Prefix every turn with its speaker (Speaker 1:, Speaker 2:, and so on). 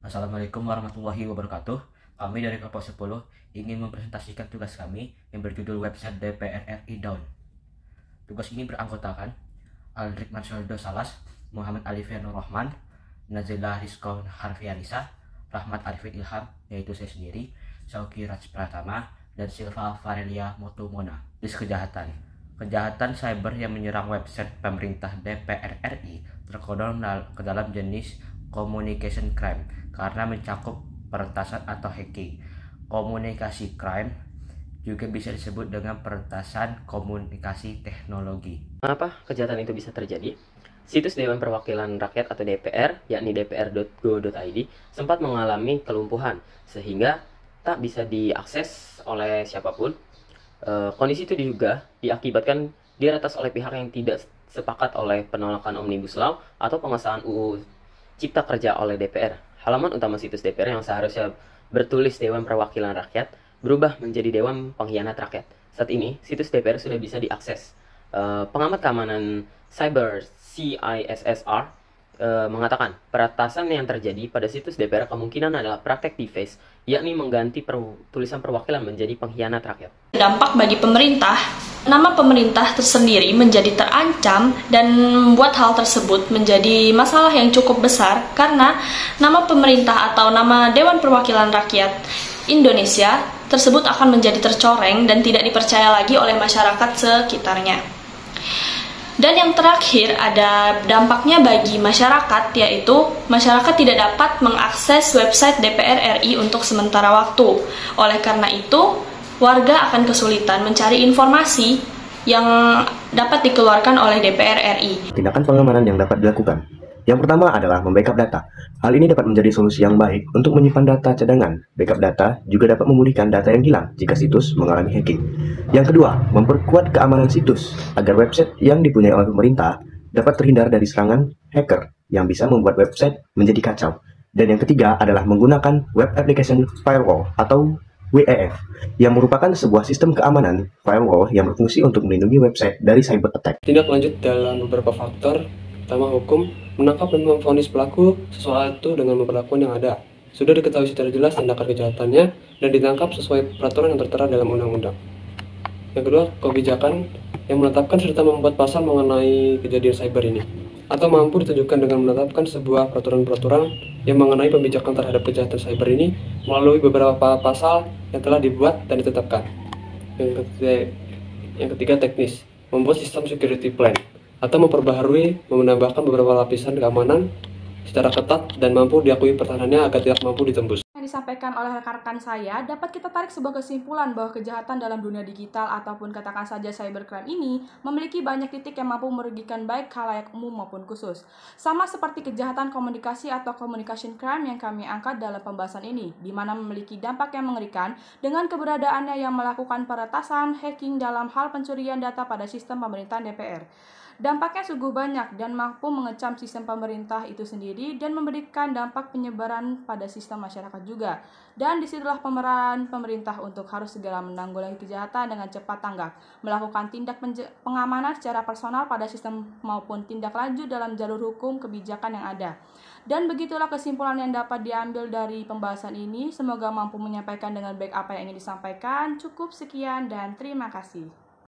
Speaker 1: Assalamualaikum warahmatullahi wabarakatuh. Kami dari kelompok 10 ingin mempresentasikan tugas kami yang berjudul website DPR RI Down. Tugas ini beranggotakan Aldrik Mansyoldo Salas, Muhammad Alifia Nur Rahman, Nazila Rizkon Harfianisa, Rahmat Arifin Ilham, yaitu saya sendiri, Syauki Raj Pratama, dan Silva Varelia Motumona. List kejahatan. Kejahatan cyber yang menyerang website pemerintah DPR RI terkodol ke dalam jenis communication crime karena mencakup peretasan atau hacking. Komunikasi crime juga bisa disebut dengan peretasan komunikasi teknologi.
Speaker 2: Mengapa kejahatan itu bisa terjadi? Situs Dewan Perwakilan Rakyat atau DPR, yakni dpr.go.id, sempat mengalami kelumpuhan sehingga tak bisa diakses oleh siapapun. Kondisi itu juga diakibatkan diretas oleh pihak yang tidak sepakat oleh penolakan Omnibus Law atau pengesahan UU Cipta Kerja oleh DPR. Halaman utama situs DPR yang seharusnya bertulis Dewan Perwakilan Rakyat berubah menjadi Dewan Pengkhianat Rakyat. Saat ini, situs DPR sudah bisa diakses. Pengamat keamanan cyber CISSR mengatakan peretasan yang terjadi pada situs DPR kemungkinan adalah praktek deface, yakni mengganti tulisan perwakilan menjadi pengkhianat rakyat.
Speaker 3: Dampak bagi pemerintah, nama pemerintah tersendiri menjadi terancam dan membuat hal tersebut menjadi masalah yang cukup besar karena nama pemerintah atau nama Dewan Perwakilan Rakyat Indonesia tersebut akan menjadi tercoreng dan tidak dipercaya lagi oleh masyarakat sekitarnya. Dan yang terakhir ada dampaknya bagi masyarakat, yaitu masyarakat tidak dapat mengakses website DPR RI untuk sementara waktu. Oleh karena itu, warga akan kesulitan mencari informasi yang dapat dikeluarkan oleh DPR RI.
Speaker 4: Tindakan pengamanan yang dapat dilakukan. Yang pertama adalah membackup data. Hal ini dapat menjadi solusi yang baik untuk menyimpan data cadangan. Backup data juga dapat memulihkan data yang hilang jika situs mengalami hacking. Yang kedua, memperkuat keamanan situs agar website yang dipunyai oleh pemerintah dapat terhindar dari serangan hacker yang bisa membuat website menjadi kacau. Dan yang ketiga adalah menggunakan Web Application Firewall atau WAF yang merupakan sebuah sistem keamanan firewall yang berfungsi untuk melindungi website dari cyber attack.
Speaker 5: Tindak lanjut dalam beberapa faktor, pertama hukum, menangkap dan memvonis pelaku sesuatu dengan perlakuan yang ada. Sudah diketahui secara jelas tindakan kejahatannya dan ditangkap sesuai peraturan yang tertera dalam undang-undang. Yang kedua, kebijakan yang menetapkan serta membuat pasal mengenai kejadian cyber ini, atau mampu ditunjukkan dengan menetapkan sebuah peraturan-peraturan yang mengenai pembijakan terhadap kejahatan cyber ini melalui beberapa pasal yang telah dibuat dan ditetapkan. Yang ketiga teknis, membuat sistem security plan atau memperbaharui, menambahkan beberapa lapisan keamanan secara ketat dan mampu diakui pertahanannya agar tidak mampu ditembus.
Speaker 6: Yang disampaikan oleh rekan-rekan saya, dapat kita tarik sebuah kesimpulan bahwa kejahatan dalam dunia digital ataupun katakan saja cybercrime ini memiliki banyak titik yang mampu merugikan baik khalayak umum maupun khusus. Sama seperti kejahatan komunikasi atau communication crime yang kami angkat dalam pembahasan ini, di mana memiliki dampak yang mengerikan dengan keberadaannya yang melakukan peretasan, hacking dalam hal pencurian data pada sistem pemerintahan DPR. Dampaknya sungguh banyak dan mampu mengecam sistem pemerintah itu sendiri dan memberikan dampak penyebaran pada sistem masyarakat juga. Dan disitulah pemeran pemerintah untuk harus segera menanggulangi kejahatan dengan cepat tanggap, melakukan tindak pengamanan secara personal pada sistem maupun tindak lanjut dalam jalur hukum kebijakan yang ada. Dan begitulah kesimpulan yang dapat diambil dari pembahasan ini. Semoga mampu menyampaikan dengan baik apa yang ingin disampaikan. Cukup sekian dan terima kasih.